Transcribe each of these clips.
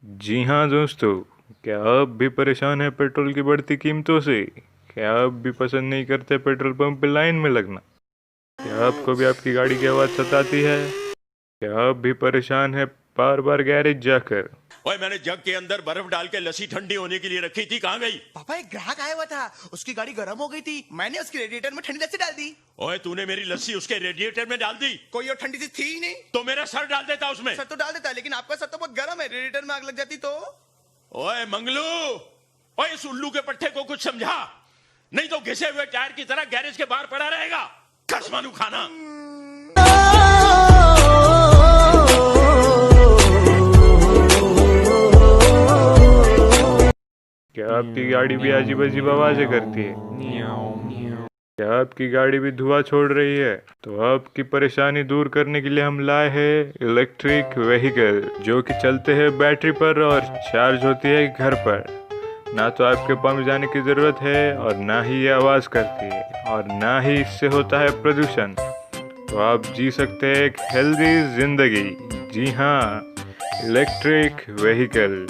जी हाँ दोस्तों, क्या आप भी परेशान हैं पेट्रोल की बढ़ती कीमतों से? क्या आप भी पसंद नहीं करते पेट्रोल पंप पे लाइन में लगना? क्या आपको भी आपकी गाड़ी की आवाज़ सताती है? क्या आप भी परेशान हैं बार बार गैरेज जाकर? ओए मैंने जग के अंदर बर्फ डाल के लस्सी ठंडी होने के लिए रखी थी, कहाँ गई? पापा एक ग्राहक आया हुआ था, उसकी गाड़ी गर्म हो गई थी, मैंने उसके रेडिएटर में ठंडी लस्सी डाल दी। ओए तूने मेरी लस्सी उसके रेडिएटर में डाल दी? कोई और ठंडी सी थी ही नहीं। तो मेरा सर डाल देता उसमें। सर तो डाल देता है, लेकिन आपका सर तो बहुत गर्म है, रेडिएटर में आग लग जाती तो। ओए मंगलू, ओए इस उल्लू के पट्टे को कुछ समझा, नहीं तो घिसे हुए टायर की तरह गैरेज के बाहर पड़ा रहेगा। कसमानू खाना। क्या आपकी गाड़ी भी अजीब अजीब आवाज़ें करती है? क्या आपकी गाड़ी भी धुआं छोड़ रही है? तो आपकी परेशानी दूर करने के लिए हम लाए हैं इलेक्ट्रिक व्हीकल, जो कि चलते हैं बैटरी पर और चार्ज होती है घर पर। ना तो आपके पंप जाने की ज़रूरत है और ना ही ये आवाज़ करती है और ना ही इससे होता है प्रदूषण। तो आप जी सकते हैं एक हेल्दी ज़िंदगी। जी हाँ, इलेक्ट्रिक व्हीकल।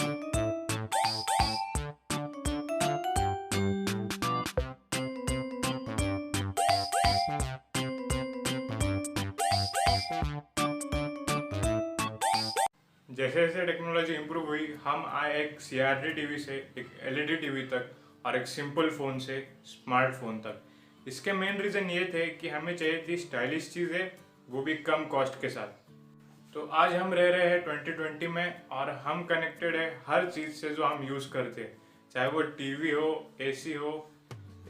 जैसे जैसे टेक्नोलॉजी इम्प्रूव हुई, हम आए एक CRT टीवी से एक LED टीवी तक और एक सिंपल फ़ोन से स्मार्टफोन तक। इसके मेन रीज़न ये थे कि हमें चाहिए थी स्टाइलिश चीज़ें, वो भी कम कॉस्ट के साथ। तो आज हम रह रहे हैं 2020 में और हम कनेक्टेड है हर चीज़ से जो हम यूज़ करते हैं, चाहे वो टीवी हो, AC हो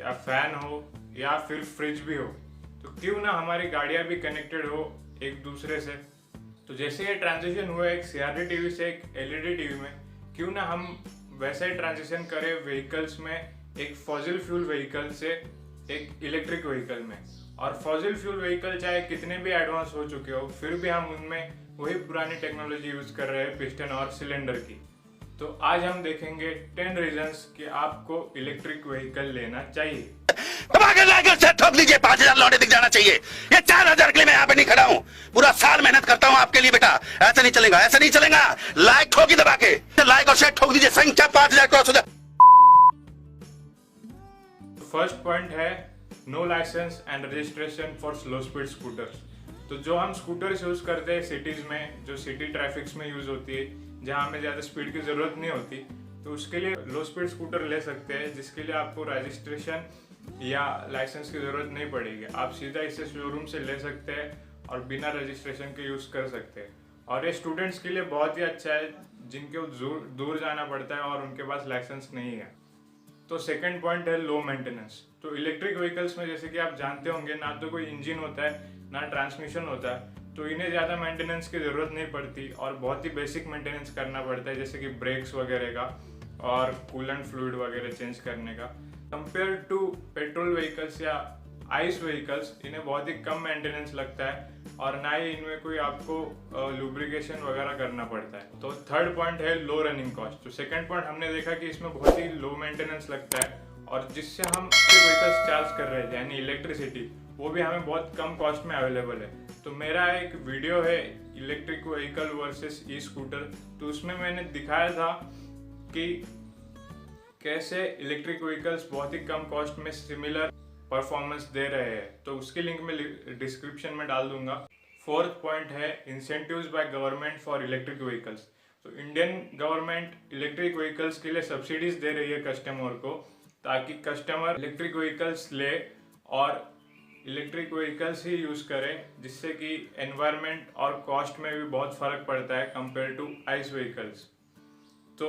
या फैन हो या फिर फ्रिज भी हो। तो क्यों ना हमारी गाड़ियाँ भी कनेक्टेड हो एक दूसरे से। तो जैसे ये ट्रांजिशन हुआ एक CRT टीवी से एक LED टीवी में, क्यों ना हम वैसे ही ट्रांजिशन करें व्हीकल्स में, एक फॉसिल फ्यूल व्हीकल से एक इलेक्ट्रिक व्हीकल में। और फॉसिल फ्यूल व्हीकल चाहे कितने भी एडवांस हो चुके हो, फिर भी हम उनमें वही पुरानी टेक्नोलॉजी यूज़ कर रहे हैं, पिस्टन और सिलेंडर की। तो आज हम देखेंगे 10 रीजंस कि आपको इलेक्ट्रिक व्हीकल लेना चाहिए। ठोक लीजिए, 5,000 लौटे दिख जाना चाहिए। ये 4,000 के लिए मैं यहाँ पे नहीं खड़ा हूँ, पूरा साल मेहनत करता हूँ आपके लिए बेटा। ऐसा नहीं चलेगा, ऐसा नहीं चलेगा। लाइक ठोकी दबा के, लाइक और शेयर ठोक दीजिए, संख्या 5,000 क्रॉस हो जाए। फर्स्ट पॉइंट है no licence and registration for slow speed scooters. तो जो हम स्कूटर्स यूज़ करते हैं सिटीज़ में, जो सिटी ट्रैफिक्स में यूज़ होती है, जहाँ हमें ज़्यादा स्पीड की ज़रूरत नहीं होती, तो उसके लिए लो स्पीड स्कूटर ले सकते हैं, जिसके लिए आपको रजिस्ट्रेशन या लाइसेंस की ज़रूरत नहीं पड़ेगी। आप सीधा इसे शोरूम से ले सकते हैं और बिना रजिस्ट्रेशन के यूज़ कर सकते हैं। और ये स्टूडेंट्स के लिए बहुत ही अच्छा है, जिनको दूर जाना पड़ता है और उनके पास लाइसेंस नहीं है। तो सेकंड पॉइंट है लो मेंटेनेंस। तो इलेक्ट्रिक व्हीकल्स में जैसे कि आप जानते होंगे, ना तो कोई इंजन होता है ना ट्रांसमिशन होता है, तो इन्हें ज़्यादा मेंटेनेंस की ज़रूरत नहीं पड़ती और बहुत ही बेसिक मेंटेनेंस करना पड़ता है, जैसे कि ब्रेक्स वगैरह का और कूलेंट फ्लूइड वगैरह चेंज करने का। कंपेयर टू पेट्रोल व्हीकल्स या आइस व्हीकल्स, इन्हें बहुत ही कम मेंटेनेंस लगता है और ना ही इनमें कोई आपको लुब्रिकेशन वगैरह करना पड़ता है। तो थर्ड पॉइंट है लो रनिंग कॉस्ट। तो सेकंड पॉइंट हमने देखा कि इसमें बहुत ही लो मेंटेनेंस लगता है और जिससे हम व्हीकल्स चार्ज कर रहे थे यानी इलेक्ट्रिसिटी, वो भी हमें बहुत कम कॉस्ट में अवेलेबल है। तो मेरा एक वीडियो है electric vehicle versus e scooter, तो उसमें मैंने दिखाया था कि कैसे इलेक्ट्रिक व्हीकल्स बहुत ही कम कॉस्ट में सिमिलर परफॉर्मेंस दे रहे हैं। तो उसकी लिंक मैं डिस्क्रिप्शन में डाल दूंगा। फोर्थ पॉइंट है incentives by government for electric vehicles. तो इंडियन गवर्नमेंट इलेक्ट्रिक व्हीकल्स के लिए सब्सिडीज दे रही है कस्टमर को, ताकि कस्टमर इलेक्ट्रिक व्हीकल्स ले और इलेक्ट्रिक व्हीकल्स ही यूज़ करें, जिससे कि एनवायरनमेंट और कॉस्ट में भी बहुत फ़र्क पड़ता है कंपेयर टू आइस व्हीकल्स। तो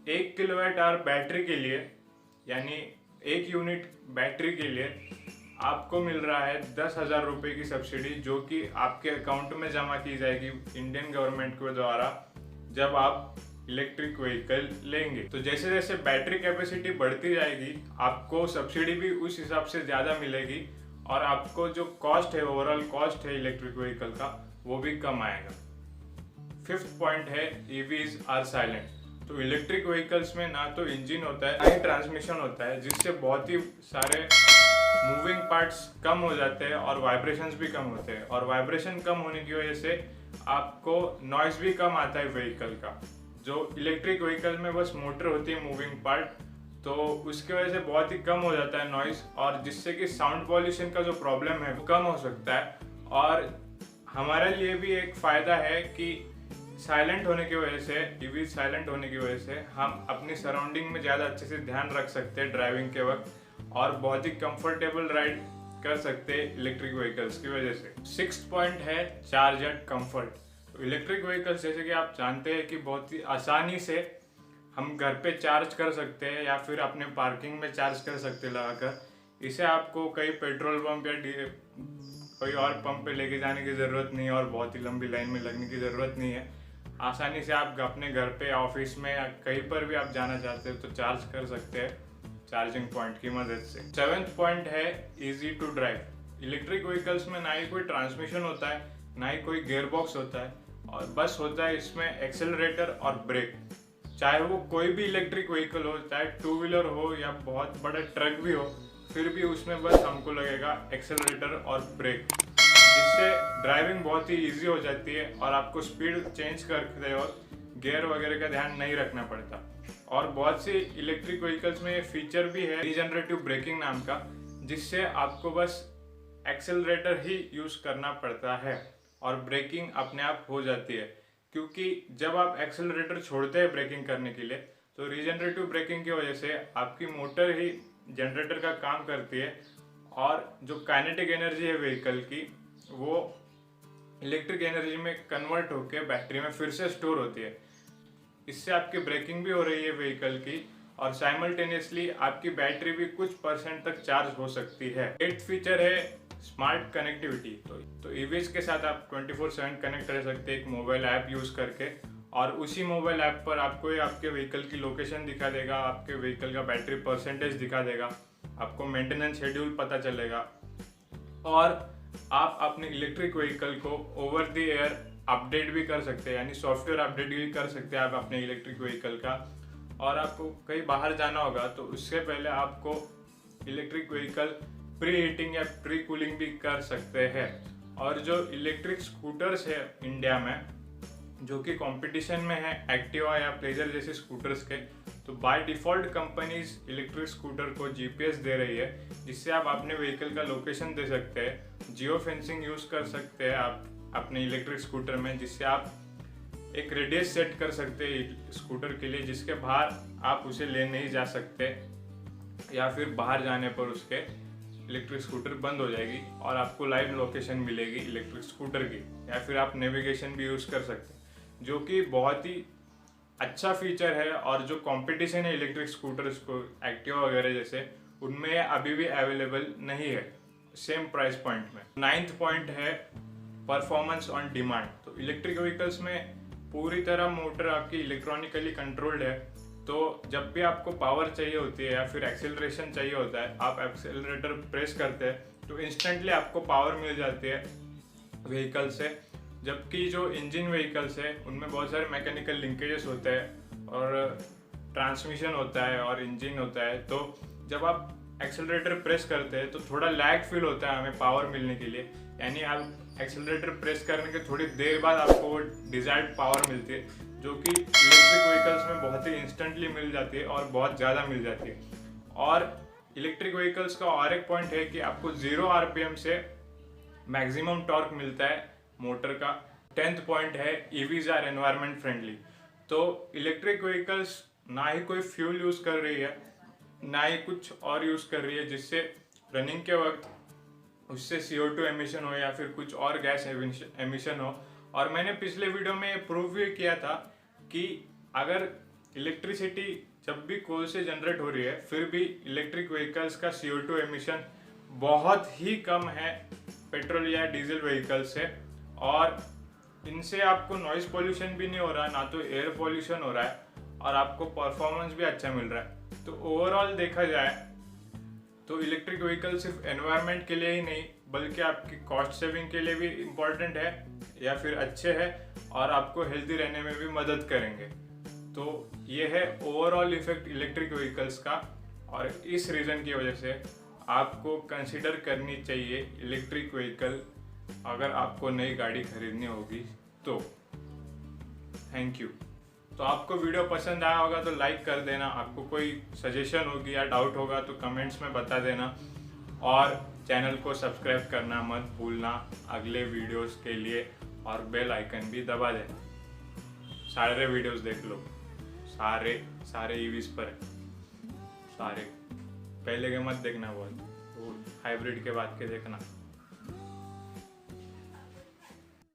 1 किलोवाट आवर बैटरी के लिए, यानी 1 यूनिट बैटरी के लिए आपको मिल रहा है 10,000 रुपये की सब्सिडी, जो कि आपके अकाउंट में जमा की जाएगी इंडियन गवर्नमेंट के द्वारा जब आप इलेक्ट्रिक व्हीकल लेंगे। तो जैसे जैसे बैटरी कैपेसिटी बढ़ती जाएगी, आपको सब्सिडी भी उस हिसाब से ज़्यादा मिलेगी और आपको जो कॉस्ट है, ओवरऑल कॉस्ट है इलेक्ट्रिक व्हीकल का, वो भी कम आएगा। फिफ्थ पॉइंट है EVs आर साइलेंट। तो इलेक्ट्रिक व्हीकल्स में ना तो इंजन होता है ना ही ट्रांसमिशन होता है, जिससे बहुत ही सारे मूविंग पार्ट्स कम हो जाते हैं और वाइब्रेशंस भी कम होते हैं। और वाइब्रेशन कम होने की वजह से आपको नॉइज भी कम आता है व्हीकल का। जो इलेक्ट्रिक व्हीकल में बस मोटर होती है मूविंग पार्ट, तो उसकी वजह से बहुत ही कम हो जाता है नॉइस, और जिससे कि साउंड पॉल्यूशन का जो प्रॉब्लम है वो कम हो सकता है। और हमारे लिए भी एक फ़ायदा है कि साइलेंट होने की वजह से, ईवी साइलेंट होने की वजह से हम अपनी सराउंडिंग में ज़्यादा अच्छे से ध्यान रख सकते हैं ड्राइविंग के वक्त, और बहुत ही कंफर्टेबल राइड कर सकते हैं इलेक्ट्रिक व्हीकल्स की वजह से। 6th पॉइंट है charge at comfort. Electric vehicles जैसे कि आप जानते हैं कि बहुत ही आसानी से हम घर पे चार्ज कर सकते हैं या फिर अपने पार्किंग में चार्ज कर सकते हैं लगाकर। इसे आपको कई पेट्रोल पंप या कोई और पंप पे लेके जाने की ज़रूरत नहीं है और बहुत ही लंबी लाइन में लगने की ज़रूरत नहीं है। आसानी से आप अपने घर पे, ऑफिस में या कहीं पर भी आप जाना चाहते हो तो चार्ज कर सकते हैं चार्जिंग पॉइंट की मदद से। 7th पॉइंट है easy to drive. Electric vehicles में ना ही कोई ट्रांसमिशन होता है, ना ही कोई गियर बॉक्स होता है, और बस होता है इसमें एक्सेलरेटर और ब्रेक। चाहे वो कोई भी इलेक्ट्रिक व्हीकल हो, चाहे 2 व्हीलर हो या बहुत बड़ा ट्रक भी हो, फिर भी उसमें बस हमको लगेगा एक्सेलरेटर और ब्रेक, जिससे ड्राइविंग बहुत ही इजी हो जाती है और आपको स्पीड चेंज करते वक्त गियर वगैरह का ध्यान नहीं रखना पड़ता। और बहुत सी इलेक्ट्रिक व्हीकल्स में ये फीचर भी है रीजनरेटिव ब्रेकिंग नाम का, जिससे आपको बस एक्सेलरेटर ही यूज करना पड़ता है और ब्रेकिंग अपने आप हो जाती है। क्योंकि जब आप एक्सेलरेटर छोड़ते हैं ब्रेकिंग करने के लिए, तो रीजनरेटिव ब्रेकिंग की वजह से आपकी मोटर ही जनरेटर का काम करती है, और जो काइनेटिक एनर्जी है व्हीकल की, वो इलेक्ट्रिक एनर्जी में कन्वर्ट होकर बैटरी में फिर से स्टोर होती है। इससे आपकी ब्रेकिंग भी हो रही है व्हीकल की, और साइमल्टेनियसली आपकी बैटरी भी कुछ % तक चार्ज हो सकती है। 8th फीचर है स्मार्ट कनेक्टिविटी। तो ईवीज के साथ आप 24/7 कनेक्ट रह सकते हैं एक मोबाइल ऐप यूज करके, और उसी मोबाइल ऐप पर आपको ये आपके व्हीकल की लोकेशन दिखा देगा, आपके व्हीकल का बैटरी % दिखा देगा, आपको मेंटेनेंस शेड्यूल पता चलेगा, और आप अपने इलेक्ट्रिक व्हीकल को ओवर द एयर अपडेट भी कर सकते हैं, यानी सॉफ्टवेयर अपडेट भी कर सकते हैं आप अपने इलेक्ट्रिक व्हीकल का। और आपको कहीं बाहर जाना होगा तो उससे पहले आपको इलेक्ट्रिक व्हीकल प्री हीटिंग या प्री कूलिंग भी कर सकते हैं। और जो इलेक्ट्रिक स्कूटर्स है इंडिया में, जो कि कंपटीशन में है एक्टिवा या प्लेजर जैसे स्कूटर्स के, तो by default companies electric scooter को जीपीएस दे रही है, जिससे आप अपने व्हीकल का लोकेशन दे सकते हैं। जियो फेंसिंग यूज़ कर सकते हैं आप अपने इलेक्ट्रिक स्कूटर में, जिससे आप एक रेडियस सेट कर सकते हैं स्कूटर के लिए, जिसके बाहर आप उसे ले नहीं जा सकते, या फिर बाहर जाने पर उसके इलेक्ट्रिक स्कूटर बंद हो जाएगी और आपको लाइव लोकेशन मिलेगी इलेक्ट्रिक स्कूटर की। या फिर आप नेविगेशन भी यूज़ कर सकते हैं, जो कि बहुत ही अच्छा फीचर है। और जो कंपटीशन है इलेक्ट्रिक स्कूटर्स को एक्टिवा वगैरह जैसे, उनमें अभी भी अवेलेबल नहीं है सेम प्राइस पॉइंट में। 9th पॉइंट है परफॉर्मेंस ऑन डिमांड। तो इलेक्ट्रिक व्हीकल्स में पूरी तरह मोटर आपकी इलेक्ट्रॉनिकली कंट्रोल्ड है, तो जब भी आपको पावर चाहिए होती है या फिर एक्सेलरेशन चाहिए होता है, आप एक्सेलरेटर प्रेस करते हैं तो इंस्टेंटली आपको पावर मिल जाती है व्हीकल से। जबकि जो इंजन व्हीकल्स है उनमें बहुत सारे मैकेनिकल लिंकेजेस होते हैं और ट्रांसमिशन होता है और इंजन होता है, तो जब आप एक्सेलरेटर प्रेस करते हैं तो थोड़ा लैग फील होता है हमें पावर मिलने के लिए। यानी आप एक्सेलरेटर प्रेस करने के थोड़ी देर बाद आपको वो डिजायर्ड पावर मिलती है, जो कि इलेक्ट्रिक व्हीकल्स में बहुत ही इंस्टेंटली मिल जाती है और बहुत ज़्यादा मिल जाती है। और इलेक्ट्रिक व्हीकल्स का और एक पॉइंट है कि आपको 0 RPM से मैक्सिमम टॉर्क मिलता है मोटर का। 10th पॉइंट है ईवीज आर एनवायरमेंट फ्रेंडली। तो इलेक्ट्रिक व्हीकल्स ना ही कोई फ्यूल यूज़ कर रही है, ना ही कुछ और यूज़ कर रही है जिससे रनिंग के वक्त उससे CO2 एमिशन हो या फिर कुछ और गैस एमिशन हो। और मैंने पिछले वीडियो में प्रूव भी किया था कि अगर इलेक्ट्रिसिटी जब भी कोल से जनरेट हो रही है, फिर भी इलेक्ट्रिक व्हीकल्स का CO2 एमिशन बहुत ही कम है पेट्रोल या डीजल व्हीकल से, और इनसे आपको नॉइस पोल्यूशन भी नहीं हो रहा, ना तो एयर पोल्यूशन हो रहा है, और आपको परफॉर्मेंस भी अच्छा मिल रहा है। तो ओवरऑल देखा जाए तो इलेक्ट्रिक व्हीकल सिर्फ एनवायरनमेंट के लिए ही नहीं बल्कि आपकी कॉस्ट सेविंग के लिए भी इम्पॉर्टेंट है या फिर अच्छे है, और आपको हेल्दी रहने में भी मदद करेंगे। तो ये है ओवरऑल इफेक्ट इलेक्ट्रिक व्हीकल्स का, और इस रीज़न की वजह से आपको कंसिडर करनी चाहिए इलेक्ट्रिक व्हीकल अगर आपको नई गाड़ी खरीदनी होगी तो। Thank you. तो आपको वीडियो पसंद आया होगा तो लाइक कर देना, आपको कोई सजेशन होगी या डाउट होगा तो कमेंट्स में बता देना, और चैनल को सब्सक्राइब करना मत भूलना अगले वीडियोस के लिए, और बेल आइकन भी दबा देना। सारे वीडियोस देख लो, सारे ईवीज पर है, सारे। पहले के मत देखना, बहुत हाइब्रिड के बाद के देखना।